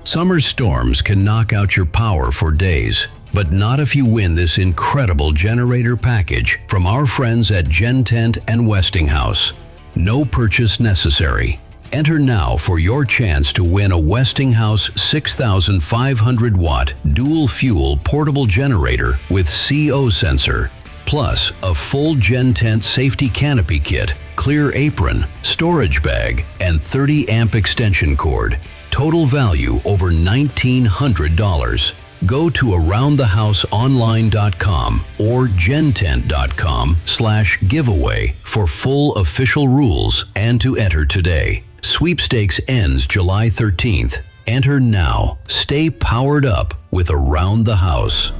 Summer storms can knock out your power for days, but not if you win this incredible generator package from our friends at Gen Tent and Westinghouse. No purchase necessary. Enter now for your chance to win a Westinghouse 6,500 watt dual fuel portable generator with CO sensor, plus a full Gen Tent safety canopy kit, clear apron, storage bag, and 30 amp extension cord. Total value over $1,900. Go to aroundthehouseonline.com or gentent.com/giveaway for full official rules and to enter today. Sweepstakes ends July 13th. Enter now. Stay powered up with Around the House.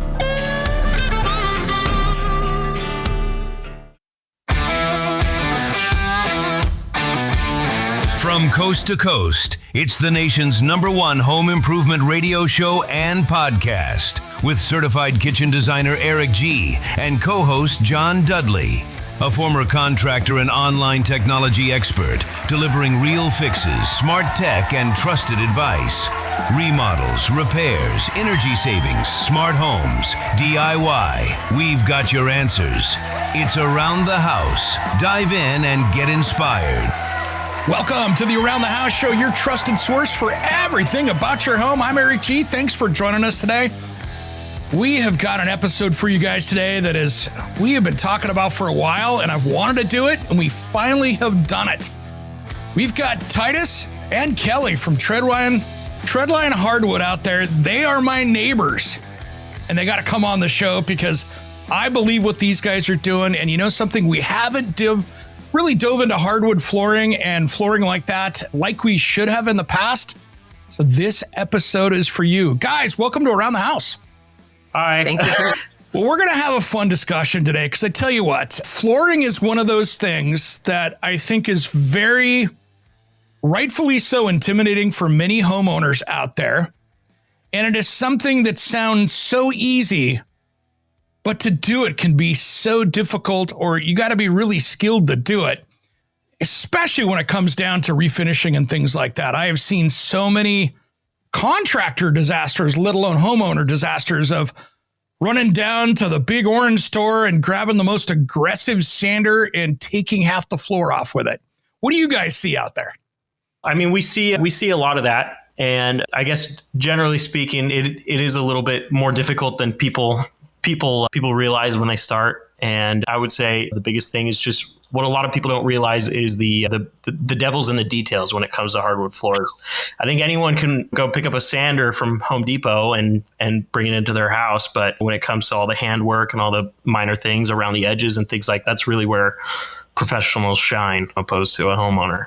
From coast to coast, it's the nation's #1 home improvement radio show and podcast with certified kitchen designer Eric G. and co-host John Dudley, a former contractor and online technology expert, delivering real fixes, smart tech, and trusted advice. Remodels, repairs, energy savings, smart homes, DIY. We've got your answers. It's Around the House. Dive in and get inspired. Welcome to the Around the House Show, your trusted source for everything about your home. I'm Eric G. Thanks for joining us today. We have got an episode for you guys today that we have been talking about for a while, and I've wanted to do it, and we finally have done it. We've got Titus and Kelly from Treadline Hardwood out there. They are my neighbors, and they got to come on the show because I believe what these guys are doing. And you know something, we haven't really dove into hardwood flooring and flooring like that like we should have in the past. So this episode is for you. Guys, welcome to Around the House. Hi. Thank you. Well, we're going to have a fun discussion today because I tell you what, flooring is one of those things that I think is very rightfully so intimidating for many homeowners out there. And it is something that sounds so easy, but to do it can be so difficult, or you got to be really skilled to do it, especially when it comes down to refinishing and things like that. I have seen so many contractor disasters, let alone homeowner disasters, of running down to the big orange store and grabbing the most aggressive sander and taking half the floor off with it. What do you guys see out there? I mean, we see a lot of that. And I guess generally speaking, it is a little bit more difficult than people realize when they start. And I would say the biggest thing is just what a lot of people don't realize is the devil's in the details when it comes to hardwood floors. I think anyone can go pick up a sander from Home Depot and bring it into their house. But when it comes to all the handwork and all the minor things around the edges and things like that's really where professionals shine opposed to a homeowner.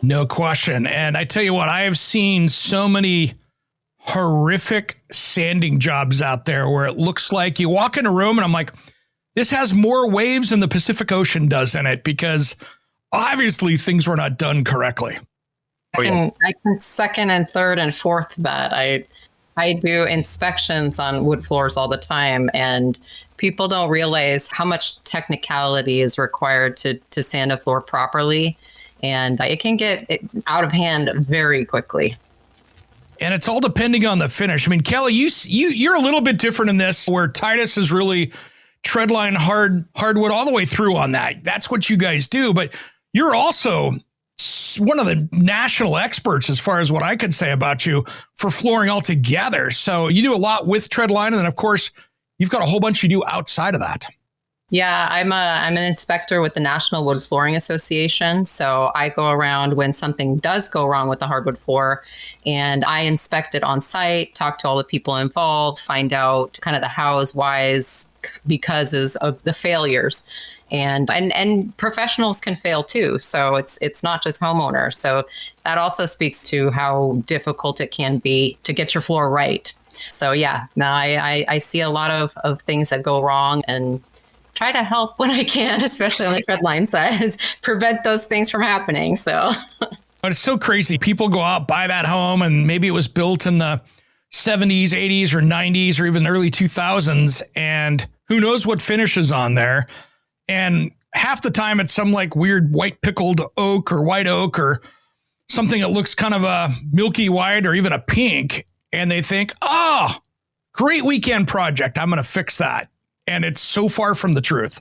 No question. And I tell you what, I have seen so many horrific sanding jobs out there where it looks like you walk in a room and I'm like, this has more waves than the Pacific Ocean does in it, because obviously things were not done correctly. I can second and third and fourth that. I do inspections on wood floors all the time, and people don't realize how much technicality is required to sand a floor properly. And it can get out of hand very quickly. And it's all depending on the finish. I mean, Kelly, you're a little bit different in this, where Titus is really Treadline hardwood all the way through on that. That's what you guys do. But you're also one of the national experts, as far as what I could say about you, for flooring altogether. So you do a lot with Treadline. And then, of course, you've got a whole bunch you do outside of that. Yeah, I'm an inspector with the National Wood Flooring Association. So I go around when something does go wrong with the hardwood floor, and I inspect it on site, talk to all the people involved, find out kind of the hows, whys, becauses of the failures. And professionals can fail too. So it's not just homeowners. So that also speaks to how difficult it can be to get your floor right. So yeah, now I see a lot of things that go wrong, and try to help when I can, especially on the Treadline side, prevent those things from happening. So, but it's so crazy. People go out, buy that home, and maybe it was built in the 70s, 80s, or 90s, or even early 2000s, and who knows what finish is on there. And half the time it's some like weird white pickled oak or white oak or something that looks kind of a milky white or even a pink, and they think, oh, great weekend project, I'm going to fix that. And it's so far from the truth.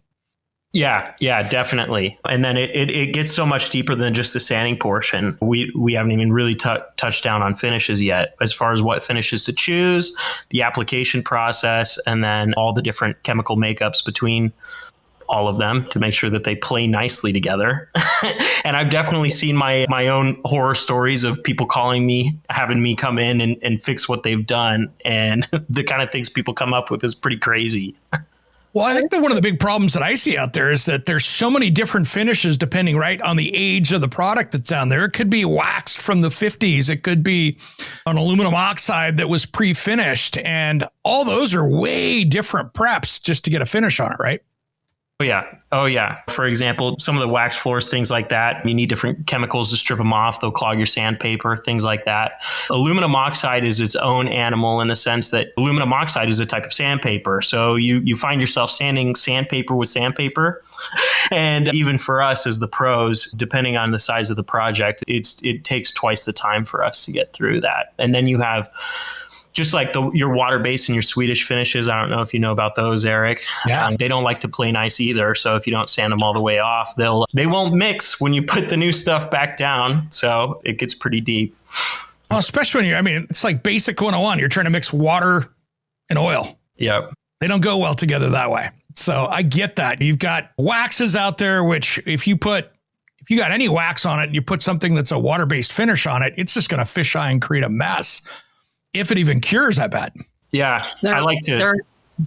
Yeah, definitely. And then it gets so much deeper than just the sanding portion. We haven't even really touched down on finishes yet, as far as what finishes to choose, the application process, and then all the different chemical makeups between all of them to make sure that they play nicely together. And I've definitely seen my own horror stories of people calling me, having me come in and fix what they've done. And the kind of things people come up with is pretty crazy. Well, I think that one of the big problems that I see out there is that there's so many different finishes depending, right, on the age of the product that's down there. It could be waxed from the 50s. It could be an aluminum oxide that was pre-finished. And all those are way different preps just to get a finish on it, right? Oh, yeah. For example, some of the wax floors, things like that, you need different chemicals to strip them off. They'll clog your sandpaper, things like that. Aluminum oxide is its own animal in the sense that aluminum oxide is a type of sandpaper. So you find yourself sanding sandpaper with sandpaper. And even for us as the pros, depending on the size of the project, it takes twice the time for us to get through that. And then you have just like your water-based and your Swedish finishes. I don't know if you know about those, Eric. Yeah. They don't like to play nice either. So if you don't sand them all the way off, they won't mix when you put the new stuff back down. So it gets pretty deep. Well, especially when it's like basic 101. You're trying to mix water and oil. Yep. They don't go well together that way. So I get that. You've got waxes out there, which if you got any wax on it and you put something that's a water-based finish on it, it's just going to fisheye and create a mess. If it even cures, I bet. Yeah, I like to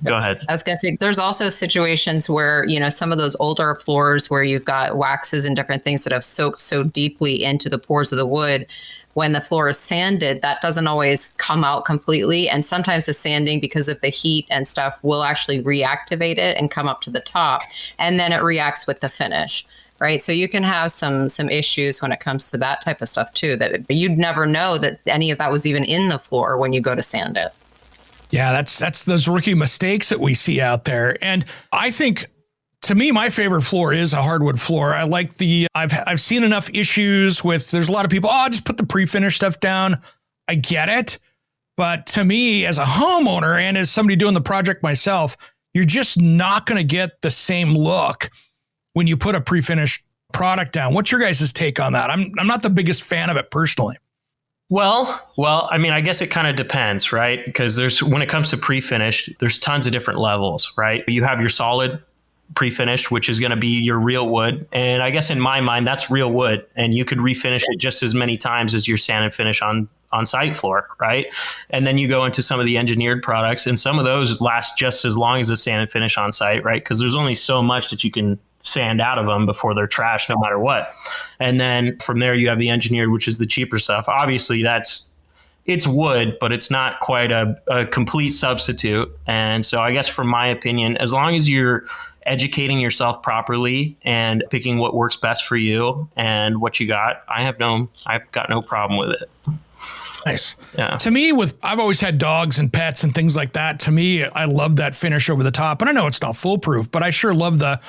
go ahead. I was going to say, there's also situations where, some of those older floors where you've got waxes and different things that have soaked so deeply into the pores of the wood. When the floor is sanded, that doesn't always come out completely. And sometimes the sanding, because of the heat and stuff, will actually reactivate it and come up to the top. And then it reacts with the finish. Right. So you can have some issues when it comes to that type of stuff, too, that you'd never know that any of that was even in the floor when you go to sand it. Yeah, that's those rookie mistakes that we see out there. And I think, to me, my favorite floor is a hardwood floor. I like I've seen enough issues with, there's a lot of people, just put the pre-finished stuff down. I get it. But to me, as a homeowner and as somebody doing the project myself, you're just not going to get the same look when you put a pre-finished product down. What's your guys' take on that? I'm not the biggest fan of it personally. Well, I mean, I guess it kind of depends, right? Because when it comes to pre-finished, there's tons of different levels, right? You have your solid pre-finished, which is going to be your real wood. And I guess in my mind, that's real wood. And you could refinish it just as many times as your sand and finish on site floor, right? And then you go into some of the engineered products, and some of those last just as long as the sand and finish on site, right? Because there's only so much that you can sand out of them before they're trash, no matter what. And then from there, you have the engineered, which is the cheaper stuff. Obviously, it's wood, but it's not quite a complete substitute. And so I guess from my opinion, as long as you're educating yourself properly and picking what works best for you and what you got, I've got no problem with it. Nice. Yeah. To me, I've always had dogs and pets and things like that. To me, I love that finish over the top. And I know it's not foolproof, but I sure love the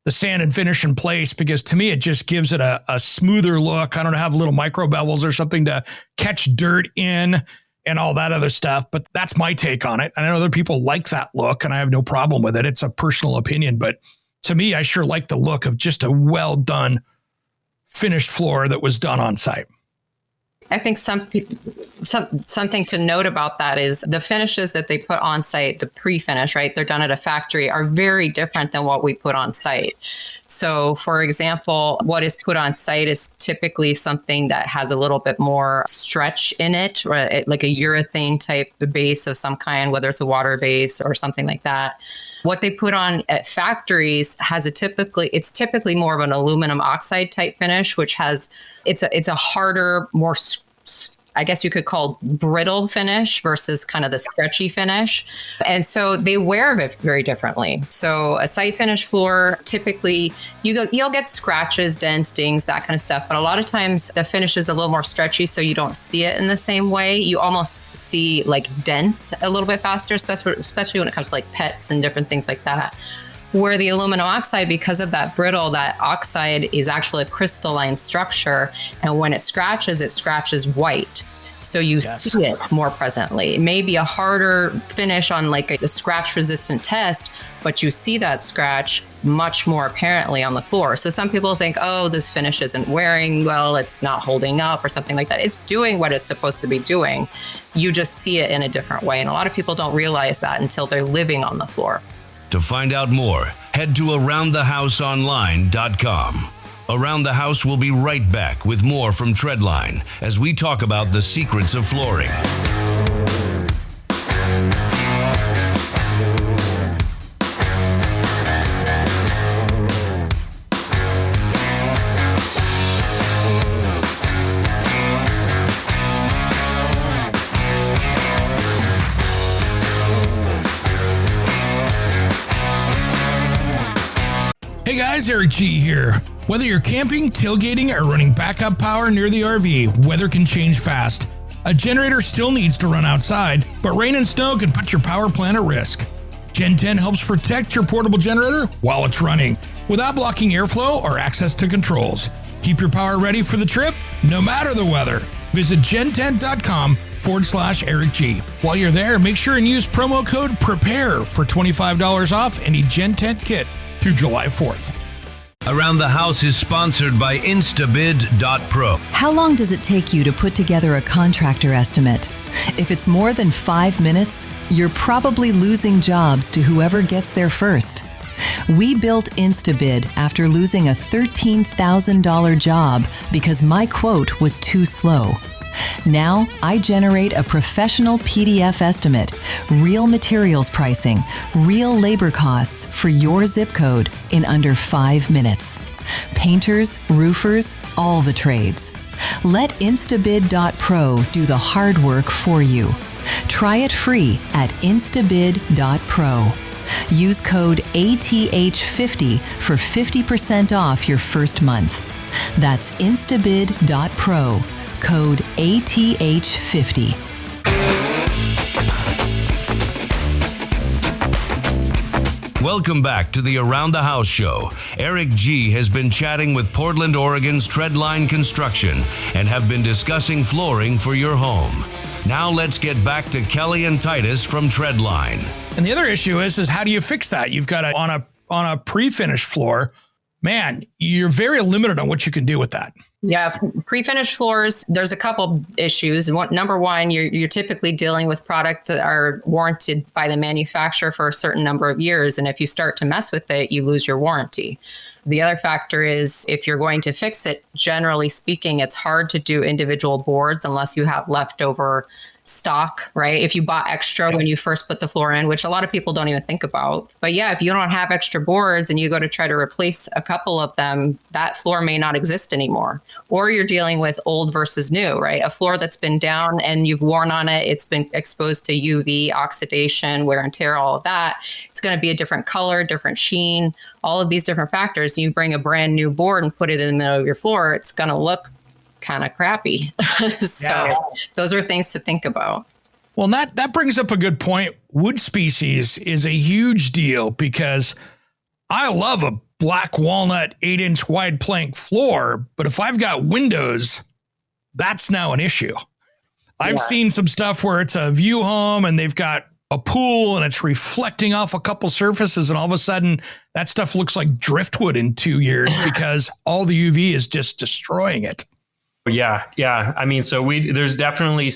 sand and finish in place, because to me, it just gives it a smoother look. I don't have little micro bevels or something to catch dirt in and all that other stuff. But that's my take on it. And I know other people like that look, and I have no problem with it. It's a personal opinion. But to me, I sure like the look of just a well done finished floor that was done on site. I think something to note about that is the finishes that they put on site, the pre-finish, right? They're done at a factory, are very different than what we put on site. So, for example, what is put on site is typically something that has a little bit more stretch in it, right? Like a urethane type base of some kind, whether it's a water base or something like that. What they put on at factories it's typically more of an aluminum oxide type finish, which it's a harder, more, I guess you could call brittle finish versus kind of the stretchy finish. And so they wear it very differently. So a site finish floor, typically you'll get scratches, dents, dings, that kind of stuff. But a lot of times the finish is a little more stretchy, so you don't see it in the same way. You almost see like dents a little bit faster, especially when it comes to like pets and different things like that. Where the aluminum oxide, because of that brittle, that oxide is actually a crystalline structure. And when it scratches white. So you see it more presently. It may be a harder finish on like a scratch resistant test, but you see that scratch much more apparently on the floor. So some people think, oh, this finish isn't wearing well, it's not holding up or something like that. It's doing what it's supposed to be doing. You just see it in a different way. And a lot of people don't realize that until they're living on the floor. To find out more, head to AroundTheHouseOnline.com. Around the House will be right back with more from Treadline as we talk about the secrets of flooring. Hey guys, Eric G here. Whether you're camping, tailgating, or running backup power near the RV, weather can change fast. A generator still needs to run outside, but rain and snow can put your power plant at risk. Gen 10 helps protect your portable generator while it's running, without blocking airflow or access to controls. Keep your power ready for the trip, no matter the weather. Visit gen10.com/Eric G. While you're there, make sure and use promo code PREPARE for $25 off any Gen 10 kit through July 4th. Around the House is sponsored by Instabid.pro. How long does it take you to put together a contractor estimate? If it's more than 5 minutes, you're probably losing jobs to whoever gets there first. We built Instabid after losing a $13,000 job because my quote was too slow. Now, I generate a professional PDF estimate, real materials pricing, real labor costs for your zip code in under 5 minutes. Painters, roofers, all the trades. Let Instabid.pro do the hard work for you. Try it free at Instabid.pro. Use code ATH50 for 50% off your first month. That's Instabid.pro. Code ATH50. Welcome back to the Around the House show. Eric G. has been chatting with Portland, Oregon's Treadline Construction and have been discussing flooring for your home. Now let's get back to Kelly and Titus from Treadline. And the other issue is how do you fix that? You've got on a pre-finished floor, man, you're very limited on what you can do with that. Yeah, pre-finished floors, there's a couple issues. Number one, you're typically dealing with products that are warranted by the manufacturer for a certain number of years. And if you start to mess with it, you lose your warranty. The other factor is if you're going to fix it, generally speaking, it's hard to do individual boards unless you have leftover stock, right? If you bought extra when you first put the floor in, which a lot of people don't even think about. But yeah, if you don't have extra boards and you go to try to replace a couple of them, that floor may not exist anymore. Or you're dealing with old versus new, right? A floor that's been down and you've worn on it, it's been exposed to UV, oxidation, wear and tear, all of that. It's going to be a different color, different sheen, all of these different factors. You bring a brand new board and put it in the middle of your floor, it's going to look kind of crappy. Those are things to think about. Well, that brings up a good point. Wood species is a huge deal because I love a black walnut 8-inch wide plank floor, but if I've got windows, that's now an issue. I've seen some stuff where it's a view home and they've got a pool and it's reflecting off a couple surfaces and all of a sudden that stuff looks like driftwood in 2 years because all the UV is just destroying it. Yeah. I mean, so there's definitely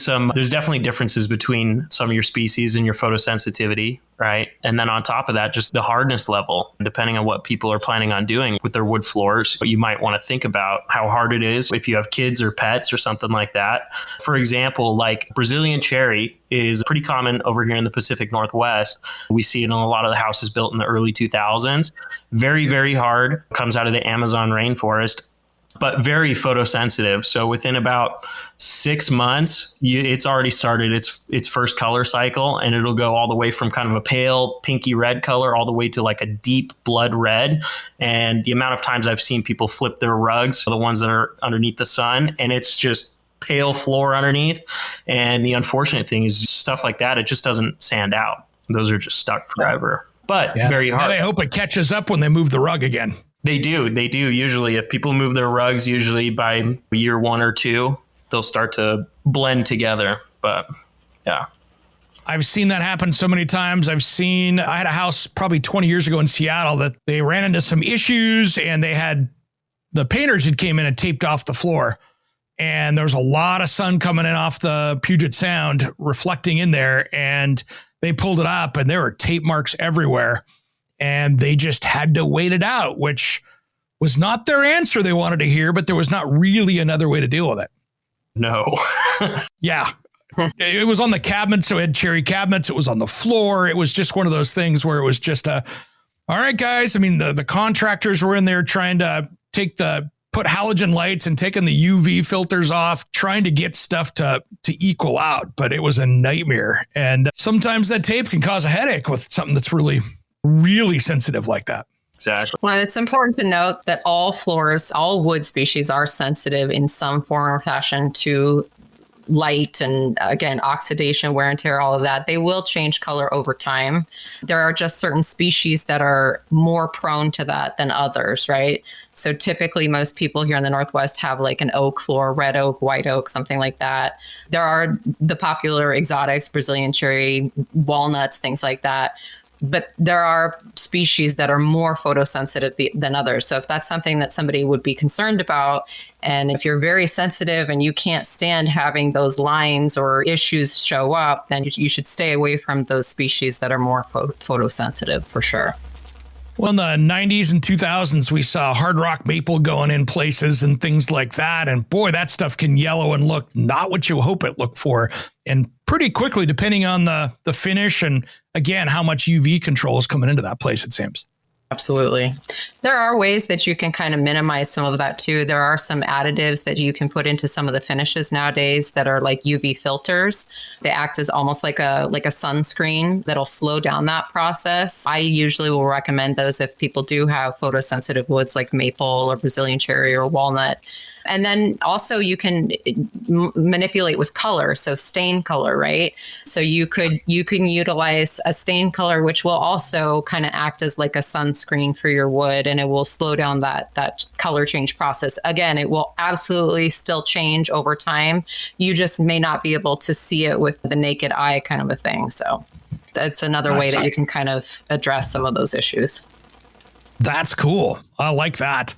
differences between some of your species and your photosensitivity, right? And then on top of that, just the hardness level, depending on what people are planning on doing with their wood floors. You might want to think about how hard it is if you have kids or pets or something like that. For example, like Brazilian cherry is pretty common over here in the Pacific Northwest. We see it in a lot of the houses built in the early 2000s. Very, very hard. Comes out of the Amazon rainforest, but very photosensitive. So within about 6 months, it's already started its first color cycle, and it'll go all the way from kind of a pale pinky red color all the way to like a deep blood red. And the amount of times I've seen people flip their rugs, the ones that are underneath the sun, and it's just pale floor underneath. And the unfortunate thing is stuff like that, it just doesn't sand out. Those are just stuck forever. but very Now hard. they hope it catches up when they move the rug again. They do. Usually, if people move their rugs, usually by year 1 or 2, they'll start to blend together. But yeah. I've seen that happen so many times. I had a house probably 20 years ago in Seattle that they ran into some issues, and the painters had came in and taped off the floor. And there was a lot of sun coming in off the Puget Sound reflecting in there, and they pulled it up and there were tape marks everywhere, and they just had to wait it out, which was not their answer they wanted to hear, but there was not really another way to deal with it. No. Yeah. It was on the cabinets, so it had cherry cabinets. It was on the floor. It was just one of those things where it was just all right, guys. I mean, the contractors were in there trying to put halogen lights and taking the UV filters off, trying to get stuff to equal out. But it was a nightmare. And sometimes that tape can cause a headache with something that's really, really sensitive like that. Exactly. Well, it's important to note that all floors, all wood species are sensitive in some form or fashion to light and, again, oxidation, wear and tear, all of that. They will change color over time. There are just certain species that are more prone to that than others, right? So typically most people here in the Northwest have like an oak floor, red oak, white oak, something like that. There are the popular exotics, Brazilian cherry, walnuts, things like that. But there are species that are more photosensitive than others. So if that's something that somebody would be concerned about, and if you're very sensitive and you can't stand having those lines or issues show up, then you should stay away from those species that are more photosensitive for sure. Well, in the 90s and 2000s, we saw hard rock maple going in places and things like that. And boy, that stuff can yellow and look not what you hope it look for. And pretty quickly, depending on the finish and, again, how much UV control is coming into that place, it seems. Absolutely. There are ways that you can kind of minimize some of that too. There are some additives that you can put into some of the finishes nowadays that are like UV filters. They act as almost like a sunscreen that'll slow down that process. I usually will recommend those if people do have photosensitive woods like maple or Brazilian cherry or walnut. And then also you can manipulate with color, so stain color, right? So you can utilize a stain color, which will also kind of act as like a sunscreen for your wood, and it will slow down that color change process. Again, it will absolutely still change over time. You just may not be able to see it with the naked eye, kind of a thing. So it's another way that you can kind of address some of those issues. That's cool. I like that.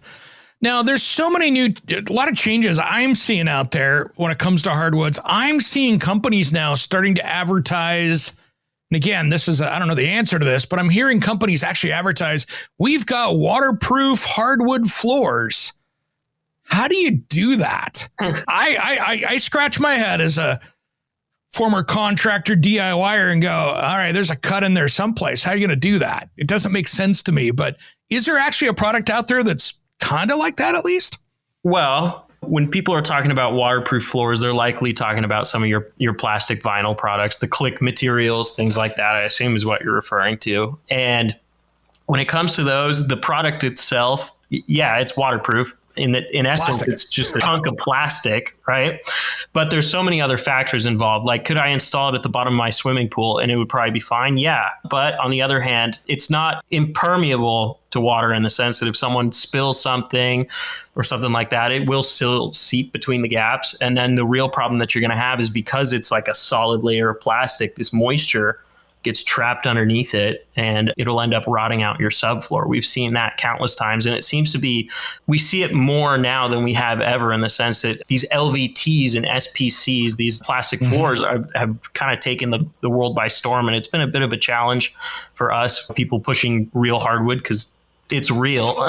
Now, there's so many a lot of changes I'm seeing out there when it comes to hardwoods. I'm seeing companies now starting to advertise. And again, I don't know the answer to this, but I'm hearing companies actually advertise, we've got waterproof hardwood floors. How do you do that? I scratch my head as a former contractor DIYer and go, all right, there's a cut in there someplace. How are you going to do that? It doesn't make sense to me. But is there actually a product out there that's kind of like that, at least? Well, when people are talking about waterproof floors, they're likely talking about some of your plastic vinyl products, the click materials, things like that, I assume is what you're referring to. And when it comes to those, the product itself, yeah, it's waterproof. In essence, plastic. It's just a chunk of plastic, right? But there's so many other factors involved. Like, could I install it at the bottom of my swimming pool and it would probably be fine? Yeah. But on the other hand, it's not impermeable to water in the sense that if someone spills something or something like that, it will still seep between the gaps. And then the real problem that you're going to have is because it's like a solid layer of plastic, this moisture gets trapped underneath it and it'll end up rotting out your subfloor. We've seen that countless times, and it seems to be, we see it more now than we have ever, in the sense that these LVTs and SPCs, these plastic floors have kind of taken the world by storm. And it's been a bit of a challenge for us, people pushing real hardwood, because it's real.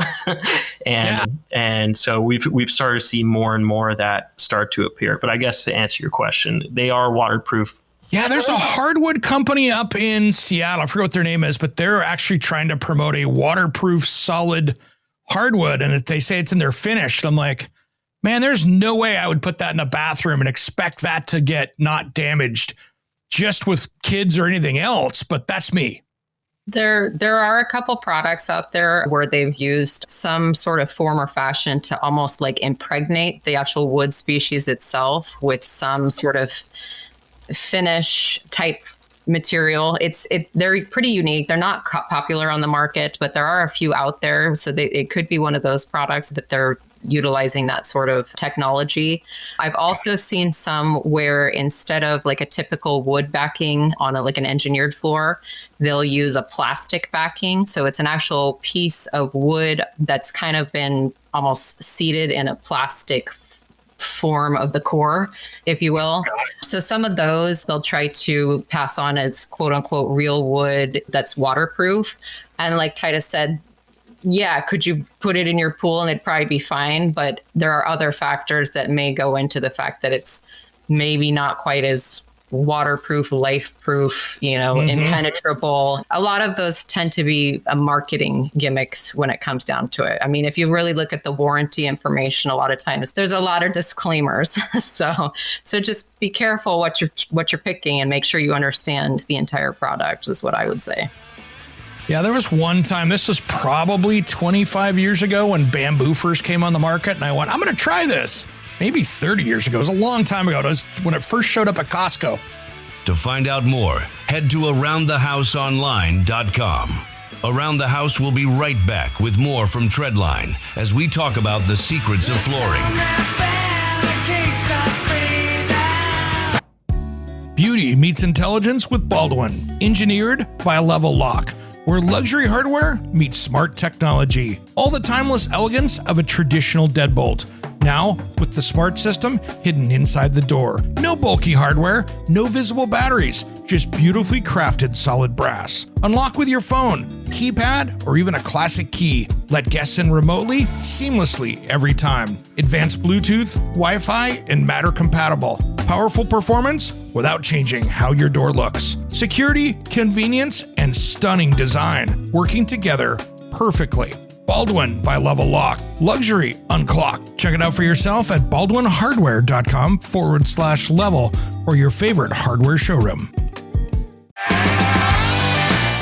And so we've started to see more and more of that start to appear. But I guess to answer your question, they are waterproof. Yeah, there's a hardwood company up in Seattle. I forget what their name is, but they're actually trying to promote a waterproof solid hardwood. And they say it's in their finish. I'm like, man, there's no way I would put that in a bathroom and expect that to get not damaged just with kids or anything else. But that's me. There are a couple products out there where they've used some sort of form or fashion to almost like impregnate the actual wood species itself with some sort of finish type material. They're pretty unique. They're not popular on the market, but there are a few out there. So it could be one of those products that they're utilizing that sort of technology. I've also seen some where instead of like a typical wood backing on like an engineered floor, they'll use a plastic backing. So it's an actual piece of wood that's kind of been almost seated in a plastic form of the core, if you will. So some of those they'll try to pass on as quote unquote real wood that's waterproof. And like Titus said, yeah, could you put it in your pool and it'd probably be fine? But there are other factors that may go into the fact that it's maybe not quite as waterproof, life-proof, impenetrable. A lot of those tend to be marketing gimmicks when it comes down to it. I mean, if you really look at the warranty information, a lot of times there's a lot of disclaimers. So just be careful what you're picking and make sure you understand the entire product is what I would say. Yeah, there was one time, this was probably 25 years ago when bamboo first came on the market, and I went, I'm going to try this. Maybe 30 years ago. It was a long time ago. It was when it first showed up at Costco. To find out more, head to AroundTheHouseOnline.com. Around the House will be right back with more from Treadline as we talk about the secrets of flooring. Beauty meets intelligence with Baldwin, engineered by a Level Lock, where luxury hardware meets smart technology. All the timeless elegance of a traditional deadbolt. Now, with the smart system hidden inside the door. No bulky hardware, no visible batteries, just beautifully crafted solid brass. Unlock with your phone, keypad, or even a classic key. Let guests in remotely, seamlessly every time. Advanced Bluetooth, Wi-Fi, and Matter compatible. Powerful performance without changing how your door looks. Security, convenience, and stunning design working together perfectly. Baldwin by Level Lock. Luxury unclocked. Check it out for yourself at baldwinhardware.com/level or your favorite hardware showroom.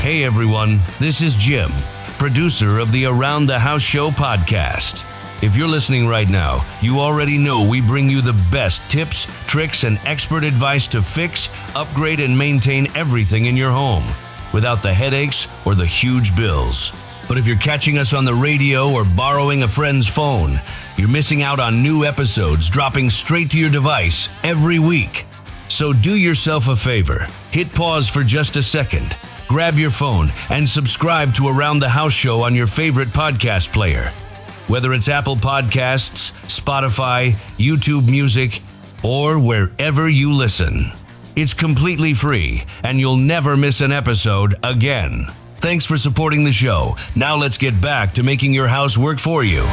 Hey everyone, this is Jim, producer of the Around the House Show podcast. If you're listening right now, you already know we bring you the best tips, tricks, and expert advice to fix, upgrade, and maintain everything in your home without the headaches or the huge bills. But if you're catching us on the radio or borrowing a friend's phone, you're missing out on new episodes dropping straight to your device every week. So do yourself a favor, hit pause for just a second, grab your phone, and subscribe to Around the House Show on your favorite podcast player. Whether it's Apple Podcasts, Spotify, YouTube Music, or wherever you listen. It's completely free, and you'll never miss an episode again. Thanks for supporting the show. Now let's get back to making your house work for you.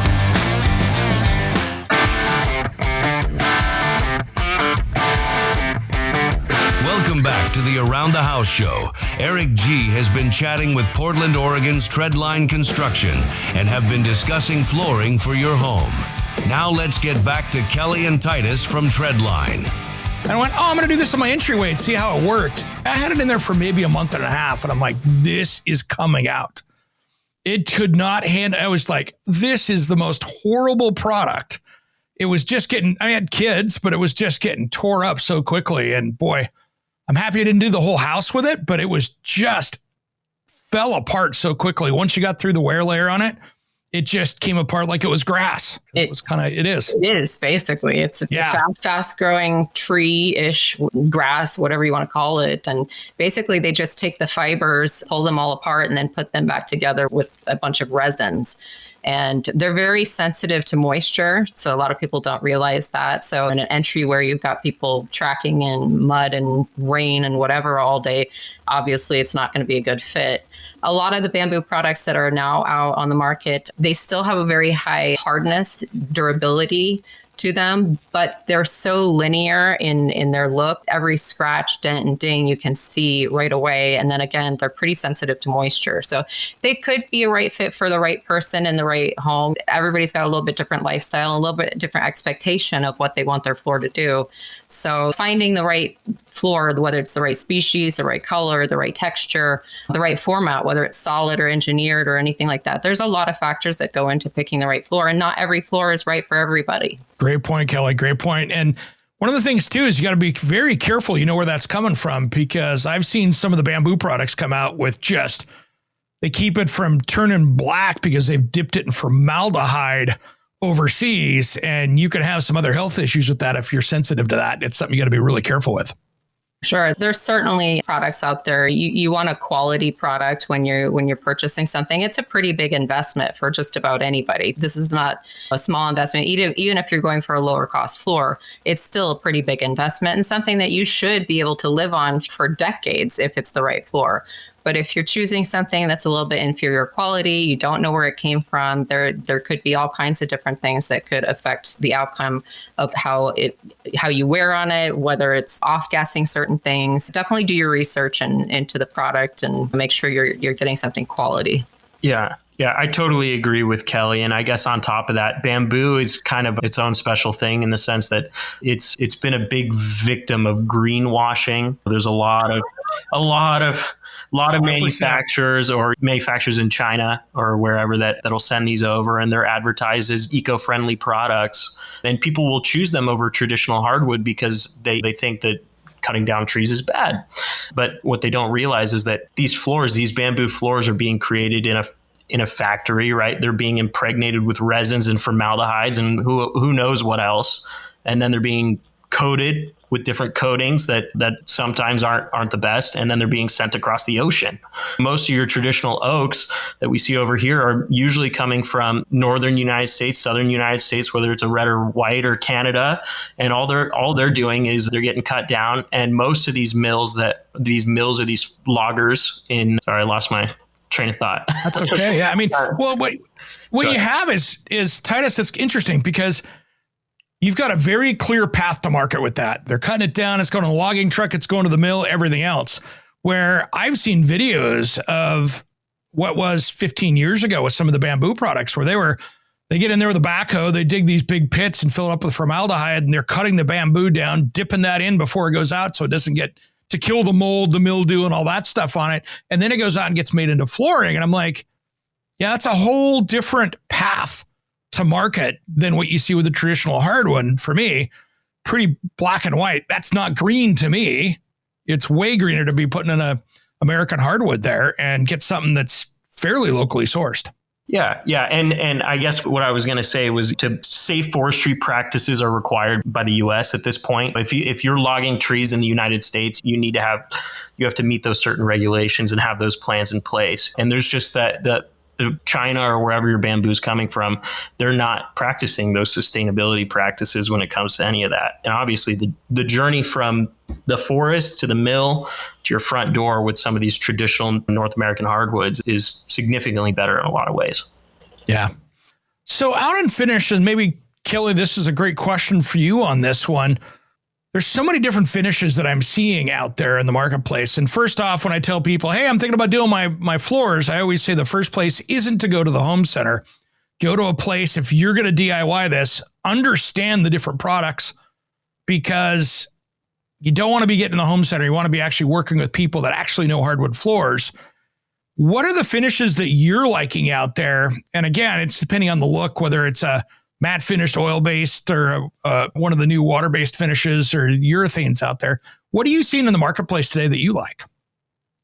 Welcome back to the Around the House Show. Eric G. has been chatting with Portland, Oregon's Treadline Construction and have been discussing flooring for your home. Now let's get back to Kelly and Titus from Treadline. And I went, I'm going to do this on my entryway and see how it worked. I had it in there for maybe a month and a half, and I'm like, this is coming out. It could not handle. I was like, this is the most horrible product. It was just getting, I had kids, but it was just getting tore up so quickly. And boy, I'm happy I didn't do the whole house with it, but it was just fell apart so quickly. Once you got through the wear layer on it, it just came apart like it was grass. It is basically. It's a fast growing tree-ish grass, whatever you want to call it. And basically they just take the fibers, pull them all apart, and then put them back together with a bunch of resins. And they're very sensitive to moisture. So a lot of people don't realize that. So in an entry where you've got people tracking in mud and rain and whatever all day, obviously it's not going to be a good fit. A lot of the bamboo products that are now out on the market, they still have a very high hardness, durability to them, but they're so linear in their look. Every scratch, dent, and ding you can see right away. And then again, they're pretty sensitive to moisture. So they could be a right fit for the right person in the right home. Everybody's got a little bit different lifestyle, a little bit different expectation of what they want their floor to do. So finding the right floor, whether it's the right species, the right color, the right texture, the right format, whether it's solid or engineered or anything like that. There's a lot of factors that go into picking the right floor, and not every floor is right for everybody. Great point, Kelly. Great point. And One of the things too is you got to be very careful, where that's coming from, because I've seen some of the bamboo products come out with they keep it from turning black because they've dipped it in formaldehyde overseas, and you can have some other health issues with that if you're sensitive to that. It's something you got to be really careful with. Sure. There's certainly products out there. You want a quality product when you're purchasing something. It's a pretty big investment for just about anybody. This is not a small investment. Even if you're going for a lower cost floor, it's still a pretty big investment and something that you should be able to live on for decades if it's the right floor. But if you're choosing something that's a little bit inferior quality, you don't know where it came from, there could be all kinds of different things that could affect the outcome of how you wear on it, whether it's off-gassing certain things. Definitely do your research into the product and make sure you're getting something quality. Yeah, I totally agree with Kelly. And I guess on top of that, bamboo is kind of its own special thing in the sense that it's been a big victim of greenwashing. There's a lot of manufacturers or manufacturers in China or wherever that'll send these over, and they're advertised as eco-friendly products. And people will choose them over traditional hardwood because they think that cutting down trees is bad. But what they don't realize is that these bamboo floors are being created in a factory, right? They're being impregnated with resins and formaldehydes and who knows what else. And then they're being coated with different coatings that sometimes aren't the best, and then they're being sent across the ocean. Most of your traditional oaks that we see over here are usually coming from northern United States, southern United States, whether it's a red or white or Canada, and all they're doing is they're getting cut down. And most of these mills or these loggers sorry, I lost my train of thought. That's okay. Yeah, I mean, well, what you have is Titus. It's interesting because you've got a very clear path to market with that. They're cutting it down. It's going to a logging truck. It's going to the mill, everything else. Where I've seen videos of what was 15 years ago with some of the bamboo products where they get in there with a backhoe, they dig these big pits and fill it up with formaldehyde, and they're cutting the bamboo down, dipping that in before it goes out so it doesn't get to kill the mold, the mildew, and all that stuff on it. And then it goes out and gets made into flooring. And I'm like, yeah, that's a whole different path to market than what you see with the traditional hardwood. For me, pretty black and white. That's not green to me. It's way greener to be putting in a American hardwood there and get something that's fairly locally sourced. Yeah. And I guess what I was going to say was safe forestry practices are required by the U.S. at this point. If you're logging trees in the United States, you have to meet those certain regulations and have those plans in place. And there's just that China or wherever your bamboo is coming from, they're not practicing those sustainability practices when it comes to any of that. And obviously the journey from the forest to the mill to your front door with some of these traditional North American hardwoods is significantly better in a lot of ways. Yeah. So out in finish, and maybe Kelly, this is a great question for you on this one. There's so many different finishes that I'm seeing out there in the marketplace. And first off, when I tell people, hey, I'm thinking about doing my floors, I always say the first place isn't to go to the home center. Go to a place, if you're going to DIY this, understand the different products, because you don't want to be getting in the home center. You want to be actually working with people that actually know hardwood floors. What are the finishes that you're liking out there? And again, it's depending on the look, whether it's a matte finished oil-based or one of the new water-based finishes or urethanes out there. What are you seeing in the marketplace today that you like?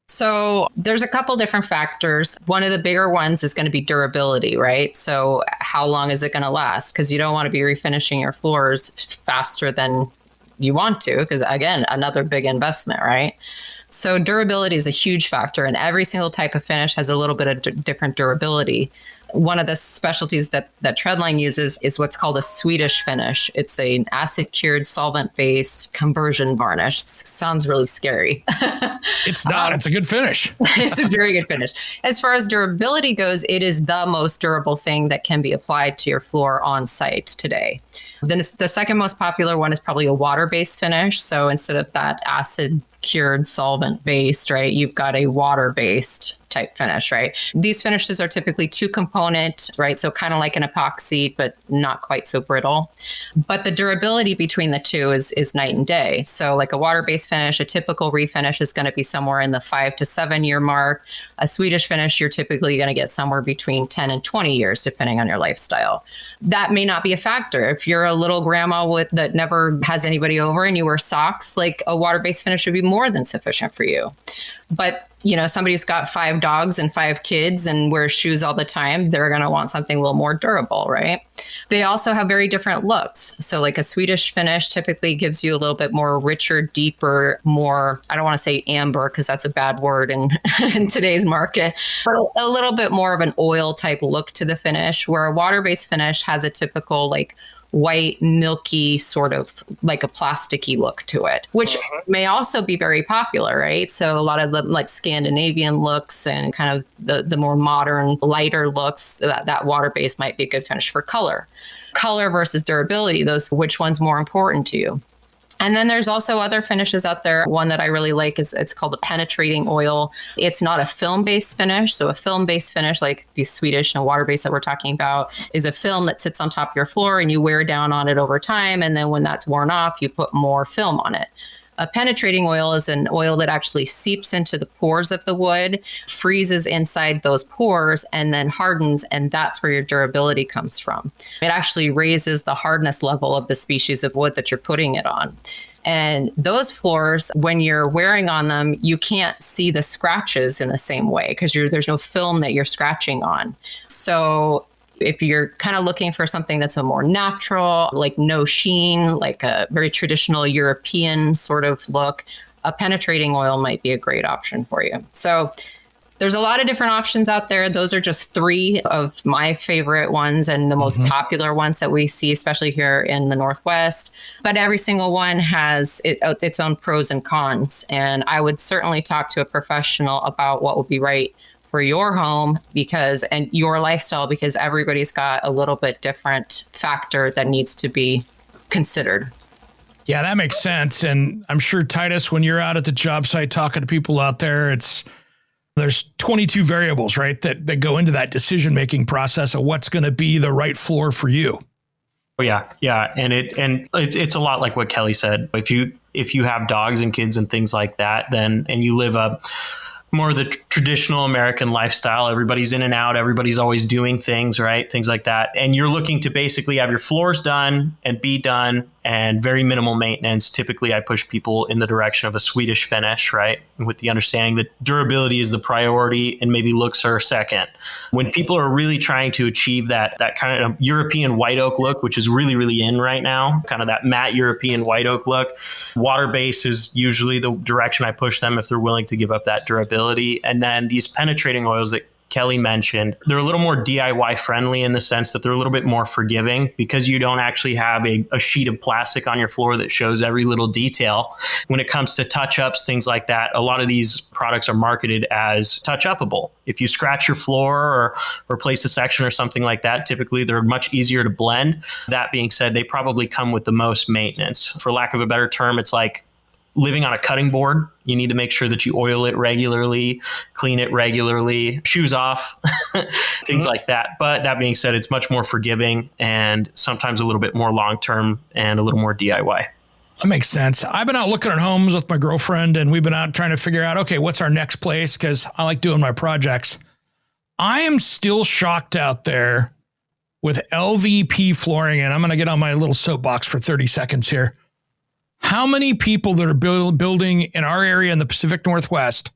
So there's a couple different factors. One of the bigger ones is going to be durability, right? So how long is it going to last? Because you don't want to be refinishing your floors faster than you want to, because again, another big investment, right? So durability is a huge factor, and every single type of finish has a little bit of different durability. One of the specialties that Treadline uses is what's called a Swedish finish. It's an acid-cured, solvent-based conversion varnish. Sounds really scary. It's not. It's a good finish. It's a very good finish. As far as durability goes, it is the most durable thing that can be applied to your floor on site today. Then the second most popular one is probably a water-based finish. So instead of that acid-cured, solvent-based, right, you've got a water-based type finish, right? These finishes are typically 2-component, right? So kind of like an epoxy, but not quite so brittle. But the durability between the two is night and day. So like a water-based finish, a typical refinish is going to be somewhere in the 5 to 7 year mark. A Swedish finish, you're typically going to get somewhere between 10 and 20 years, depending on your lifestyle. That may not be a factor. If you're a little grandma that never has anybody over and you wear socks, like a water-based finish would be more than sufficient for you. But somebody who's got 5 dogs and 5 kids and wears shoes all the time, they're going to want something a little more durable, right? They also have very different looks. So like a Swedish finish typically gives you a little bit more richer, deeper, more, I don't want to say amber because that's a bad word in today's market, but a little bit more of an oil type look to the finish, where a water-based finish has a typical like white, milky, sort of like a plasticky look to it, which may also be very popular, right? So a lot of the like Scandinavian looks and kind of the more modern, lighter looks, that water-based might be a good finish for color. Color versus durability, which one's more important to you? And then there's also other finishes out there. One that I really like it's called a penetrating oil. It's not a film-based finish. So a film-based finish, like these Swedish and water-based that we're talking about, is a film that sits on top of your floor and you wear down on it over time. And then when that's worn off, you put more film on it. A penetrating oil is an oil that actually seeps into the pores of the wood, freezes inside those pores, and then hardens, and that's where your durability comes from. It actually raises the hardness level of the species of wood that you're putting it on. And those floors, when you're wearing on them, you can't see the scratches in the same way because there's no film that you're scratching on. So if you're kind of looking for something that's a more natural, like no sheen, like a very traditional European sort of look, a penetrating oil might be a great option for you. So there's a lot of different options out there. Those are just 3 of my favorite ones and the most popular ones that we see, especially here in the Northwest. But every single one has its own pros and cons. And I would certainly talk to a professional about what would be right for your home and your lifestyle, because everybody's got a little bit different factor that needs to be considered. Yeah, that makes sense. And I'm sure, Titus, when you're out at the job site talking to people out there, there's 22 variables, right, that go into that decision-making process of what's going to be the right floor for you. Oh, yeah. Yeah. And it's a lot like what Kelly said. If you have dogs and kids and things like that, and you live more of the traditional American lifestyle. Everybody's in and out. Everybody's always doing things, right? Things like that. And you're looking to basically have your floors done and be done and very minimal maintenance. Typically, I push people in the direction of a Swedish finish, right? With the understanding that durability is the priority and maybe looks are second. When people are really trying to achieve that kind of European white oak look, which is really, really in right now, kind of that matte European white oak look, water-based is usually the direction I push them if they're willing to give up that durability. And then these penetrating oils that Kelly mentioned, they're a little more DIY friendly in the sense that they're a little bit more forgiving because you don't actually have a sheet of plastic on your floor that shows every little detail. When it comes to touch-ups, things like that, a lot of these products are marketed as touch-upable. If you scratch your floor or replace a section or something like that, typically they're much easier to blend. That being said, they probably come with the most maintenance. For lack of a better term, it's like living on a cutting board. You need to make sure that you oil it regularly, clean it regularly, shoes off, things like that. But that being said, it's much more forgiving and sometimes a little bit more long-term and a little more DIY. That makes sense. I've been out looking at homes with my girlfriend and we've been out trying to figure out, okay, what's our next place? Because I like doing my projects. I am still shocked out there with LVP flooring, and I'm going to get on my little soapbox for 30 seconds here. How many people that are building in our area in the Pacific Northwest,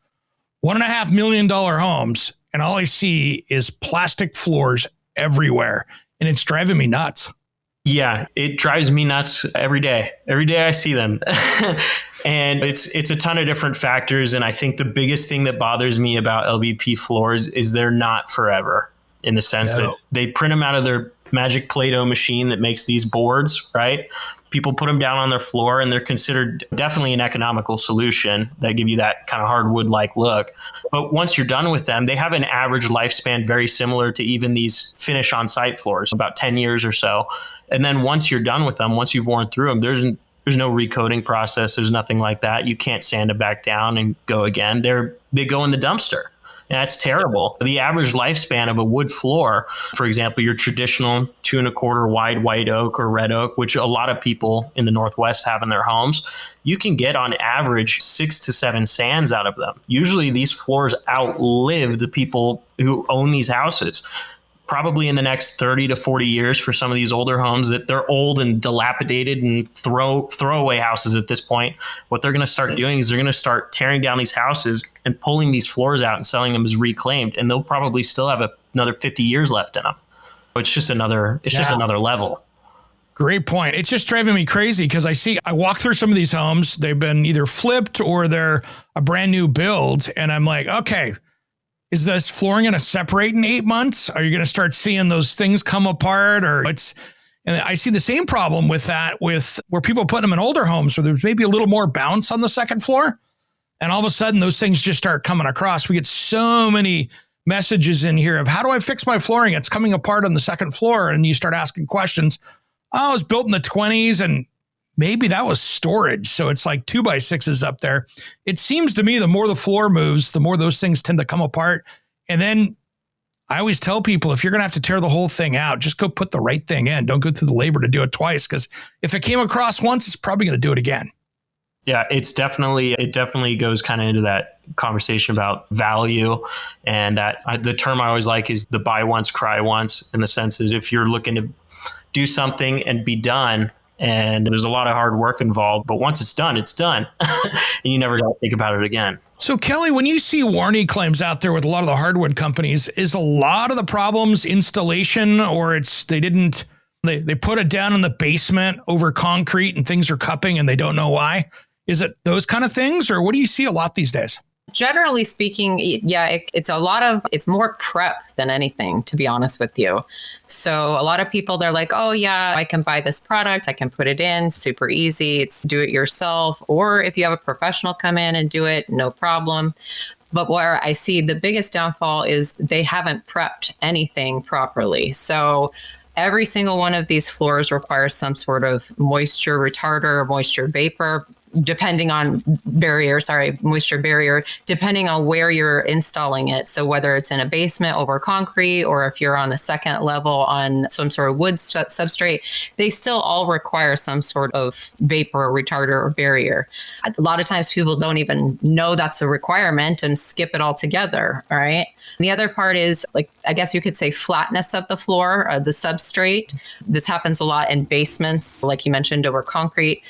$1.5 million homes, and all I see is plastic floors everywhere, and it's driving me nuts. Yeah, it drives me nuts every day. Every day I see them. And it's a ton of different factors. And I think the biggest thing that bothers me about LVP floors is they're not forever, in the sense that they print them out of their magic Play-Doh machine that makes these boards, right? People put them down on their floor and they're considered definitely an economical solution that give you that kind of hardwood-like look. But once you're done with them, they have an average lifespan very similar to even these finish on-site floors, about 10 years or so. And then once you're done with them, once you've worn through them, there's no recoating process. There's nothing like that. You can't sand them back down and go again. They go in the dumpster. That's terrible. The average lifespan of a wood floor, for example, your traditional 2.25 wide white oak or red oak, which a lot of people in the Northwest have in their homes, you can get on average 6 to 7 sands out of them. Usually these floors outlive the people who own these houses. Probably in the next 30 to 40 years for some of these older homes that they're old and dilapidated and throwaway houses at this point. What they're going to start doing is they're going to start tearing down these houses and pulling these floors out and selling them as reclaimed. And they'll probably still have another 50 years left in them. It's just another level. Great point. It's just driving me crazy because I walk through some of these homes. They've been either flipped or they're a brand new build. And I'm like, okay, is this flooring going to separate in 8 months? Are you going to start seeing those things come apart? And I see the same problem with that, with where people put them in older homes where there's maybe a little more bounce on the second floor. And all of a sudden those things just start coming across. We get so many messages in here of how do I fix my flooring? It's coming apart on the second floor. And you start asking questions. Oh, it was built in the 20s and maybe that was storage. So it's like 2x6s up there. It seems to me the more the floor moves, the more those things tend to come apart. And then I always tell people, if you're going to have to tear the whole thing out, just go put the right thing in. Don't go through the labor to do it twice. Because if it came across once, it's probably going to do it again. Yeah, it definitely goes kind of into that conversation about value. And the term I always like is the buy once, cry once, in the sense that if you're looking to do something and be done, and there's a lot of hard work involved, but once it's done, it's done. And you never got to think about it again. So Kelly, when you see warranty claims out there with a lot of the hardwood companies, is a lot of the problems installation, or they put it down in the basement over concrete and things are cupping and they don't know why? Is it those kind of things, or what do you see a lot these days? Generally speaking, yeah, it's more prep than anything, to be honest with you. So a lot of people, they're like, oh yeah, I can buy this product. I can put it in, super easy. It's do it yourself. Or if you have a professional come in and do it, no problem. But where I see the biggest downfall is they haven't prepped anything properly. So every single one of these floors requires some sort of moisture retarder, moisture vapor, moisture barrier, depending on where you're installing it. So whether it's in a basement over concrete, or if you're on the second level on some sort of wood substrate, they still all require some sort of vapor retarder or barrier. A lot of times people don't even know that's a requirement and skip it altogether. All right. The other part is, like, I guess you could say flatness of the floor, the substrate. This happens a lot in basements, like you mentioned, over concrete.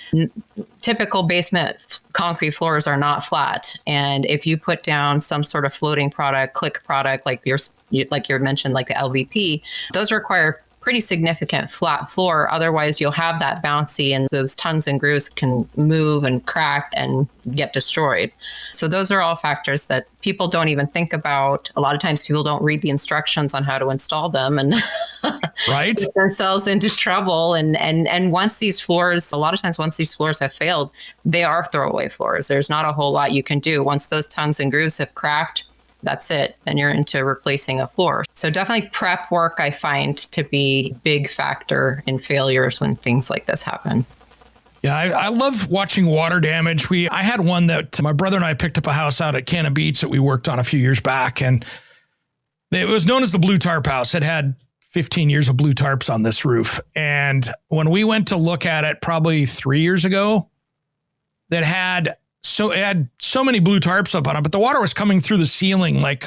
Typical basement concrete floors are not flat. And if you put down some sort of floating product, click product, like you mentioned, like the LVP, those require pretty significant flat floor. Otherwise, you'll have that bouncy and those tongues and grooves can move and crack and get destroyed. So those are all factors that people don't even think about. A lot of times people don't read the instructions on how to install them and right, get themselves into trouble. And once these floors have failed, they are throwaway floors. There's not a whole lot you can do. Once those tongues and grooves have cracked, that's it. Then you're into replacing a floor. So definitely prep work, I find to be a big factor in failures when things like this happen. Yeah, I love watching water damage. I had one that my brother and I picked up a house out at Cannon Beach that we worked on a few years back. And it was known as the blue tarp house. It had 15 years of blue tarps on this roof. And when we went to look at it probably 3 years ago, it had so many blue tarps up on it, but the water was coming through the ceiling like